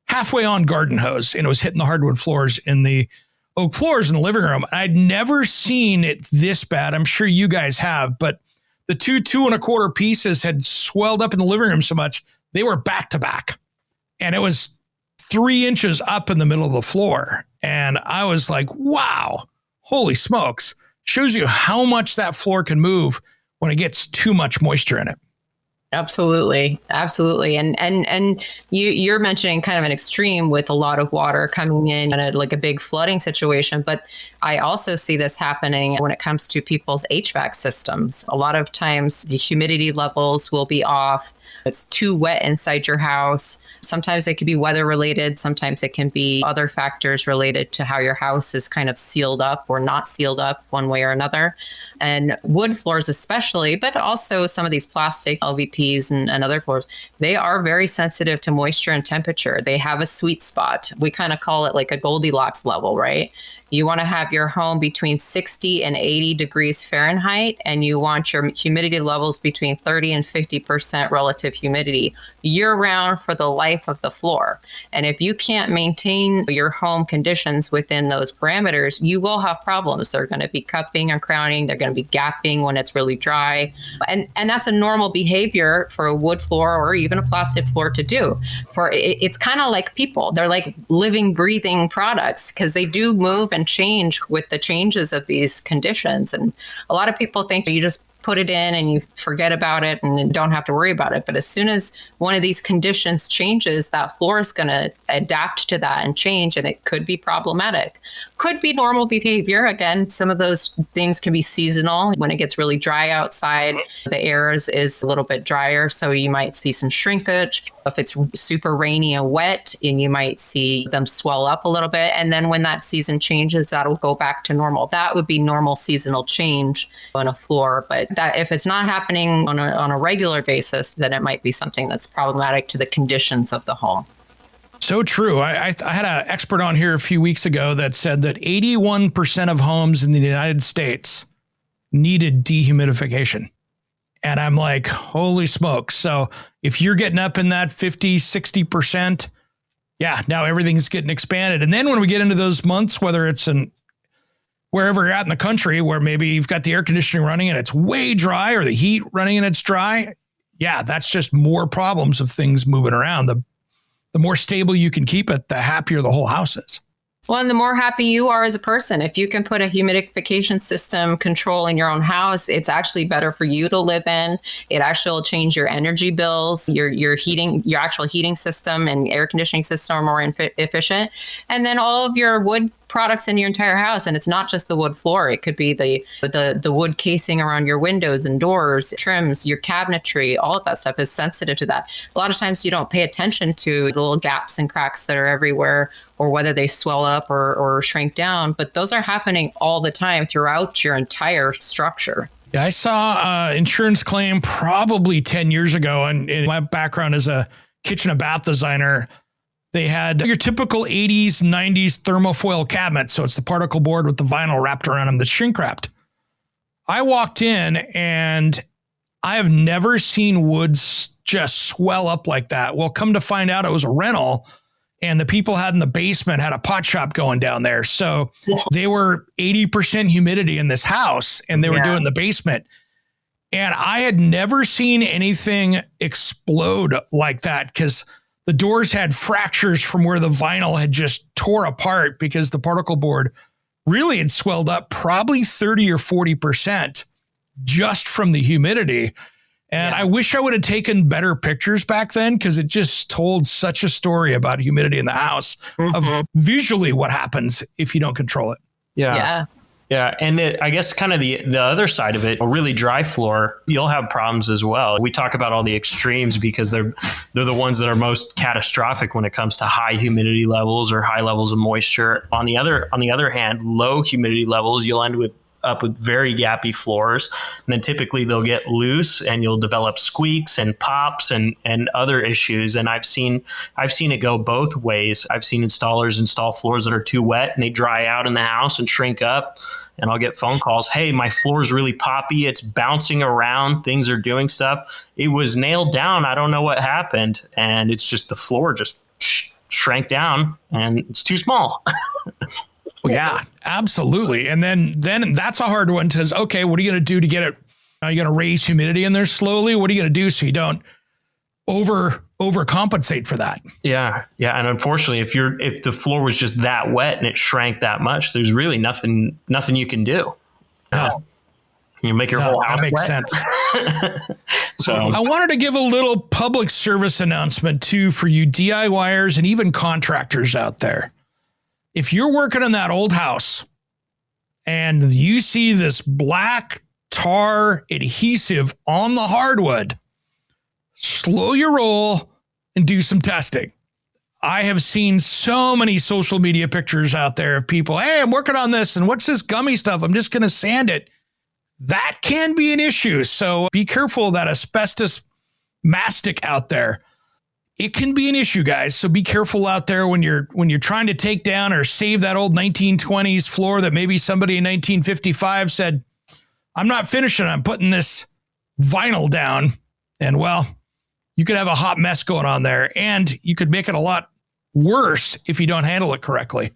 halfway on garden hose, and it was hitting the hardwood floors in the oak floors in the living room. I'd never seen it this bad. I'm sure you guys have, but the 2.25 pieces had swelled up in the living room so much they were back to back, and it was 3 inches up in the middle of the floor. And I was like, wow, holy smokes. Shows you how much that floor can move when it gets too much moisture in it. Absolutely. Absolutely. And you're mentioning kind of an extreme with a lot of water coming in and like a big flooding situation. But I also see this happening when it comes to people's HVAC systems. A lot of times the humidity levels will be off. It's too wet inside your house. Sometimes it could be weather related. Sometimes it can be other factors related to how your house is kind of sealed up or not sealed up one way or another. And wood floors especially, but also some of these plastic LVP PVCs and other floors, they are very sensitive to moisture and temperature. They have a sweet spot. We kind of call it like a Goldilocks level, right? You want to have your home between 60 and 80 degrees Fahrenheit, and you want your humidity levels between 30 and 50% relative humidity year round for the life of the floor. And if you can't maintain your home conditions within those parameters, you will have problems. They're going to be cupping and crowning. They're going to be gapping when it's really dry. And that's a normal behavior for a wood floor or even a plastic floor to do. It's kind of like people. They're like living, breathing products because they do move and change with the changes of these conditions. And a lot of people think you just put it in and you forget about it and don't have to worry about it. But as soon as one of these conditions changes, that floor is going to adapt to that and change, and it could be problematic. Could be normal behavior. Again, some of those things can be seasonal. When it gets really dry outside, the air is a little bit drier, so you might see some shrinkage. If it's super rainy and wet, and you might see them swell up a little bit. And then when that season changes, that'll go back to normal. That would be normal seasonal change on a floor. But that if it's not happening on a regular basis, then it might be something that's problematic to the conditions of the home. So true. I had an expert on here a few weeks ago that said that 81% of homes in the United States needed dehumidification. And I'm like, holy smokes. So if you're getting up in that 50, 60%, yeah, now everything's getting expanded. And then when we get into those months, whether it's wherever you're at in the country, where maybe you've got the air conditioning running and it's way dry, or the heat running and it's dry, yeah, that's just more problems of things moving around. The more stable you can keep it, the happier the whole house is. Well, and the more happy you are as a person. If you can put a humidification system control in your own house, it's actually better for you to live in. It actually will change your energy bills, your heating, your actual heating system and air conditioning system are more efficient. And then all of your wood products in your entire house. And it's not just the wood floor. It could be the wood casing around your windows and doors, trims, your cabinetry, all of that stuff is sensitive to that. A lot of times you don't pay attention to the little gaps and cracks that are everywhere, or whether they swell up or shrink down. But those are happening all the time throughout your entire structure. Yeah, I saw an insurance claim probably 10 years ago. And in my background as a kitchen and bath designer, they had your typical 80s, 90s thermofoil cabinet. So it's the particle board with the vinyl wrapped around them that's shrink wrapped. I walked in and I have never seen woods just swell up like that. Well, come to find out, it was a rental, and the people had in the basement had a pot shop going down there. So they were 80% humidity in this house, and they were doing the basement. And I had never seen anything explode like that, because the doors had fractures from where the vinyl had just tore apart because the particle board really had swelled up probably 30 or 40% just from the humidity. And I wish I would have taken better pictures back then, because it just told such a story about humidity in the house of visually what happens if you don't control it. Yeah. And I guess kind of the other side of it, a really dry floor, you'll have problems as well. We talk about all the extremes because they're the ones that are most catastrophic when it comes to high humidity levels or high levels of moisture. On the other hand, low humidity levels, you'll end up with very gappy floors. And then typically they'll get loose and you'll develop squeaks and pops and other issues. And I've seen it go both ways. I've seen installers install floors that are too wet and they dry out in the house and shrink up. And I'll get phone calls, hey, my floor is really poppy. It's bouncing around. Things are doing stuff. It was nailed down. I don't know what happened. And it's just the floor just shrank down and it's too small. Yeah, absolutely. And then that's a hard one, because, okay, what are you going to do to get it? Are you going to raise humidity in there slowly? What are you going to do so you don't overcompensate for that? Yeah. And unfortunately, if the floor was just that wet and it shrank that much, there's really nothing you can do. No. You make your whole house that makes wet. sense. So I wanted to give a little public service announcement too for you DIYers and even contractors out there. If you're working on that old house and you see this black tar adhesive on the hardwood, slow your roll and do some testing. I have seen so many social media pictures out there of people, hey, I'm working on this, and what's this gummy stuff? I'm just going to sand it. That can be an issue. So be careful of that asbestos mastic out there. It can be an issue, guys. So be careful out there when you're trying to take down or save that old 1920s floor that maybe somebody in 1955 said, I'm not finishing, I'm putting this vinyl down. And well, you could have a hot mess going on there, and you could make it a lot worse if you don't handle it correctly.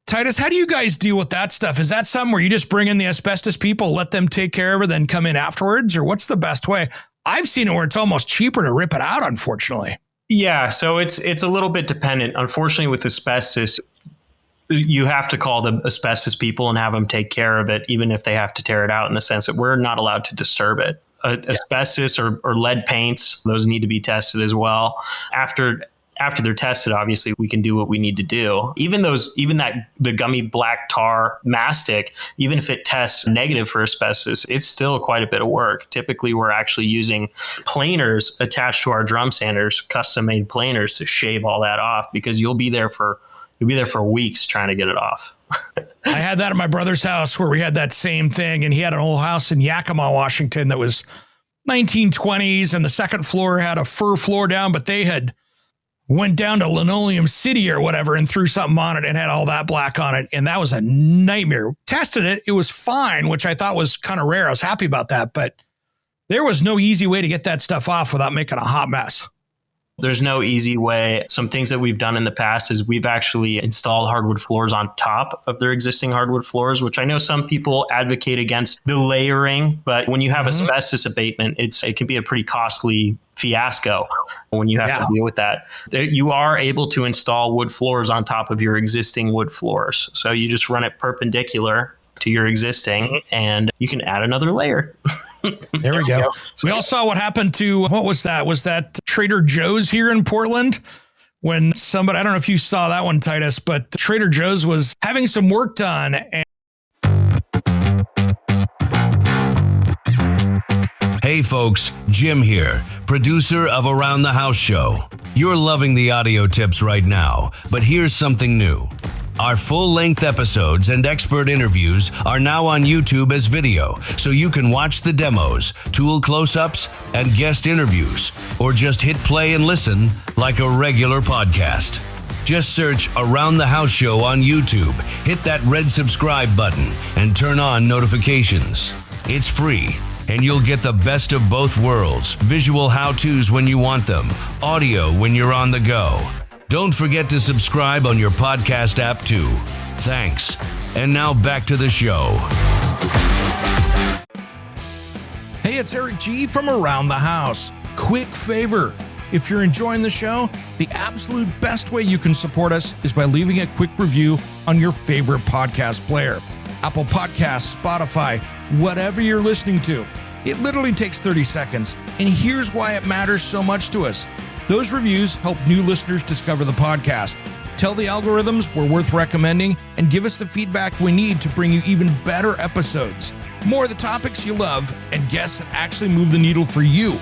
Titus, how do you guys deal with that stuff? Is that something where you just bring in the asbestos people, let them take care of it, then come in afterwards? Or what's the best way? I've seen it where it's almost cheaper to rip it out, unfortunately. Yeah, so it's a little bit dependent. Unfortunately, with asbestos, you have to call the asbestos people and have them take care of it, even if they have to tear it out, in the sense that we're not allowed to disturb it. Asbestos or lead paints, those need to be tested as well. After they're tested, obviously, we can do what we need to do. The gummy black tar mastic, even if it tests negative for asbestos, it's still quite a bit of work. Typically, we're actually using planers attached to our drum sanders, custom-made planers, to shave all that off, because you'll be there for weeks trying to get it off. I had that at my brother's house where we had that same thing, and he had an old house in Yakima, Washington that was 1920s, and the second floor had a fir floor down, but they had went down to Linoleum City or whatever and threw something on it and had all that black on it. And that was a nightmare. Tested it. It was fine, which I thought was kind of rare. I was happy about that, but there was no easy way to get that stuff off without making a hot mess. There's no easy way. Some things that we've done in the past is we've actually installed hardwood floors on top of their existing hardwood floors, which I know some people advocate against the layering, but when you have asbestos abatement, it can be a pretty costly fiasco when you have to deal with that. You are able to install wood floors on top of your existing wood floors. So you just run it perpendicular to your existing and you can add another layer. There we go. We all saw what happened to, what was that? Was that Trader Joe's here in Portland? When somebody, I don't know if you saw that one, Titus, but Trader Joe's was having some work done. Hey folks, Jim here, producer of Around the House Show. You're loving the audio tips right now, but here's something new. Our full-length episodes and expert interviews are now on YouTube as video, so you can watch the demos, tool close-ups, and guest interviews, or just hit play and listen like a regular podcast. Just search Around the House Show on YouTube, hit that red subscribe button, and turn on notifications. It's free, and you'll get the best of both worlds, visual how-tos when you want them, audio when you're on the go. Don't forget to subscribe on your podcast app too. Thanks. And now back to the show. Hey, it's Eric G from Around the House. Quick favor. If you're enjoying the show, the absolute best way you can support us is by leaving a quick review on your favorite podcast player. Apple Podcasts, Spotify, whatever you're listening to. It literally takes 30 seconds. And here's why it matters so much to us. Those reviews help new listeners discover the podcast. Tell the algorithms we're worth recommending and give us the feedback we need to bring you even better episodes. More of the topics you love and guests that actually move the needle for you.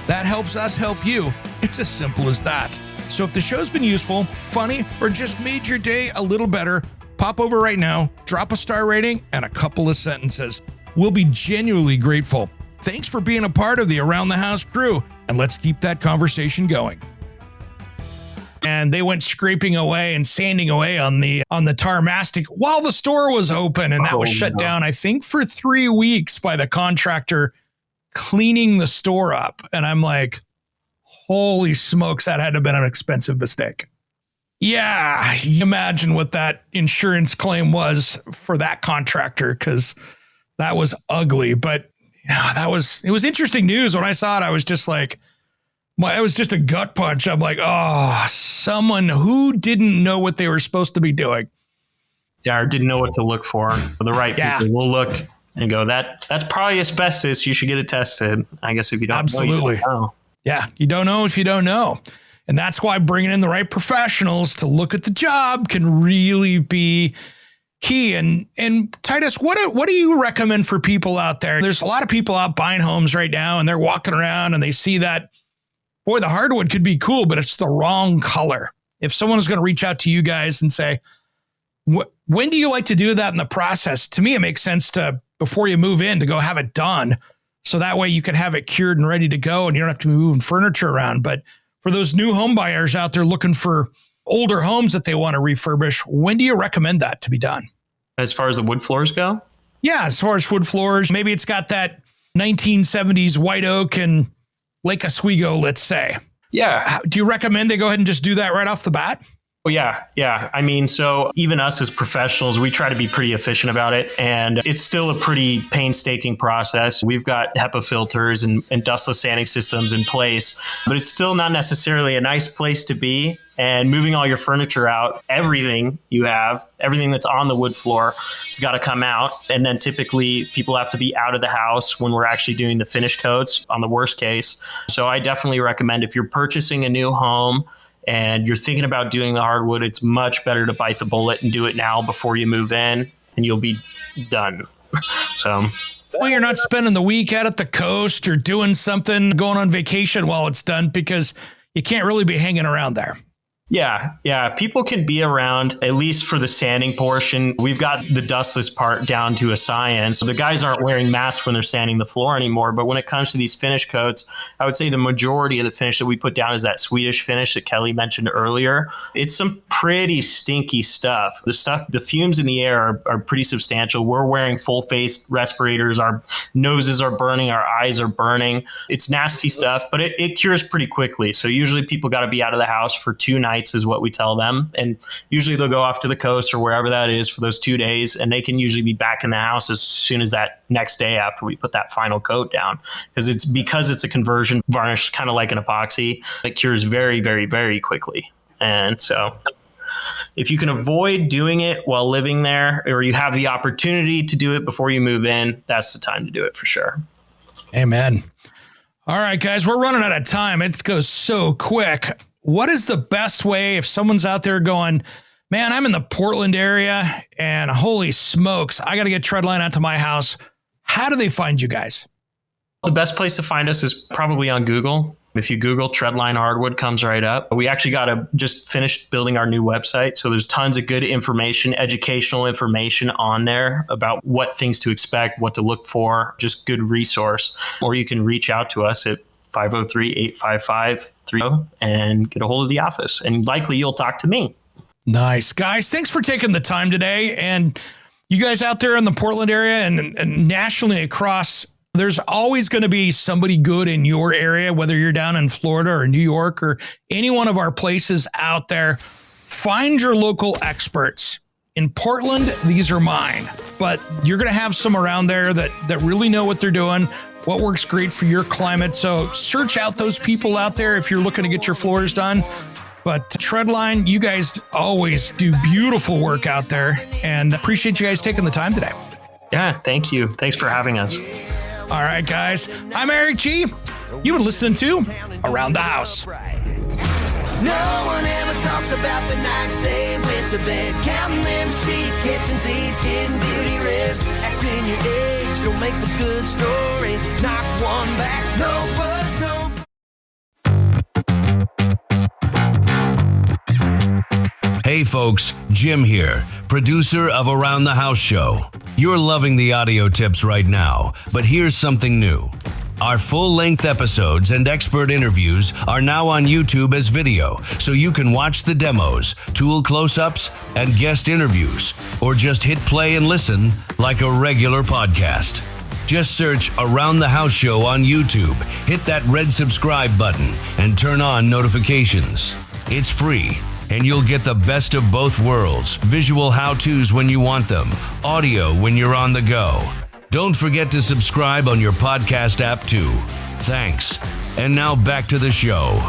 That helps us help you. It's as simple as that. So if the show's been useful, funny, or just made your day a little better, pop over right now, drop a star rating and a couple of sentences. We'll be genuinely grateful. Thanks for being a part of the Around the House crew, and let's keep that conversation going. And they went scraping away and sanding away on the tar mastic while the store was open, and that was shut down, I think, for 3 weeks by the contractor cleaning the store up. And I'm like, holy smokes, that had to have been an expensive mistake. Yeah, you imagine what that insurance claim was for that contractor, because that was ugly. But yeah, it was interesting news. When I saw it, I was just like, it was just a gut punch. I'm like, oh, someone who didn't know what they were supposed to be doing. Yeah, or didn't know what to look for. The right people will look and go, that's probably asbestos. You should get it tested. I guess if you don't know, you don't know. Yeah, you don't know if you don't know. And that's why bringing in the right professionals to look at the job can really be key. And Titus, what do you recommend for people out there? There's a lot of people out buying homes right now, and they're walking around and they see that, boy, the hardwood could be cool, but it's the wrong color. If someone is going to reach out to you guys and say, when do you like to do that in the process? To me, it makes sense to, before you move in, to go have it done So that way you can have it cured and ready to go and you don't have to be moving furniture around. But for those new home buyers out there looking for older homes that they want to refurbish, when do you recommend that to be done? As far as the wood floors go? Yeah, as far as wood floors, maybe it's got that 1970s white oak and Lake Oswego, let's say. Yeah. Do you recommend they go ahead and just do that right off the bat? Oh, yeah. I mean, so even us as professionals, we try to be pretty efficient about it. And it's still a pretty painstaking process. We've got HEPA filters and dustless sanding systems in place, but it's still not necessarily a nice place to be. And moving all your furniture out, everything you have, everything that's on the wood floor has got to come out. And then typically people have to be out of the house when we're actually doing the finish coats on the worst case. So I definitely recommend if you're purchasing a new home and you're thinking about doing the hardwood, it's much better to bite the bullet and do it now before you move in, and you'll be done. So, well, you're not spending the week out at the coast or doing something, going on vacation while it's done, because you can't really be hanging around there. Yeah. People can be around, at least for the sanding portion. We've got the dustless part down to a science. So the guys aren't wearing masks when they're sanding the floor anymore. But when it comes to these finish coats, I would say the majority of the finish that we put down is that Swedish finish that Kelly mentioned earlier. It's some pretty stinky stuff. The fumes in the air are pretty substantial. We're wearing full face respirators. Our noses are burning. Our eyes are burning. It's nasty stuff, but it cures pretty quickly. So usually people got to be out of the house for 2 nights is what we tell them. And usually they'll go off to the coast or wherever that is for those 2 days. And they can usually be back in the house as soon as that next day after we put that final coat down. Because it's a conversion varnish, kind of like an epoxy. It cures very, very, very quickly. And so if you can avoid doing it while living there, or you have the opportunity to do it before you move in, that's the time to do it for sure. Amen. All right, guys, we're running out of time. It goes so quick. What is the best way if someone's out there going, man, I'm in the Portland area and holy smokes, I got to get Treadline out to my house. How do they find you guys? The best place to find us is probably on Google. If you Google Treadline Hardwood, comes right up. We actually just finished building our new website. So there's tons of good information, educational information on there about what things to expect, what to look for, just good resource. Or you can reach out to us at 503-855-30 and get a hold of the office. And likely you'll talk to me. Nice. Guys, thanks for taking the time today. And you guys out there in the Portland area and nationally across, there's always going to be somebody good in your area, whether you're down in Florida or New York or any one of our places out there. Find your local experts. In Portland, these are mine. But you're going to have some around there that really know what they're doing, what works great for your climate. So search out those people out there if you're looking to get your floors done. But Treadline, you guys always do beautiful work out there, and appreciate you guys taking the time today. Yeah, thank you. Thanks for having us. All right, guys. I'm Eric G. You've been listening to Around the House. No one ever talks about the nights they went to bed, counting them sheep, catching Z's, getting beauty rest. Acting your age don't make the good story. Knock one back, no buzz, no. Hey folks, Jim here, producer of Around the House Show. You're loving the audio tips right now, but here's something new. Our full-length episodes and expert interviews are now on YouTube as video, so you can watch the demos, tool close-ups, and guest interviews, or just hit play and listen like a regular podcast. Just search Around the House Show on YouTube, hit that red subscribe button, and turn on notifications. It's free, and you'll get the best of both worlds, visual how-tos when you want them, audio when you're on the go. Don't forget to subscribe on your podcast app too. Thanks. And now back to the show.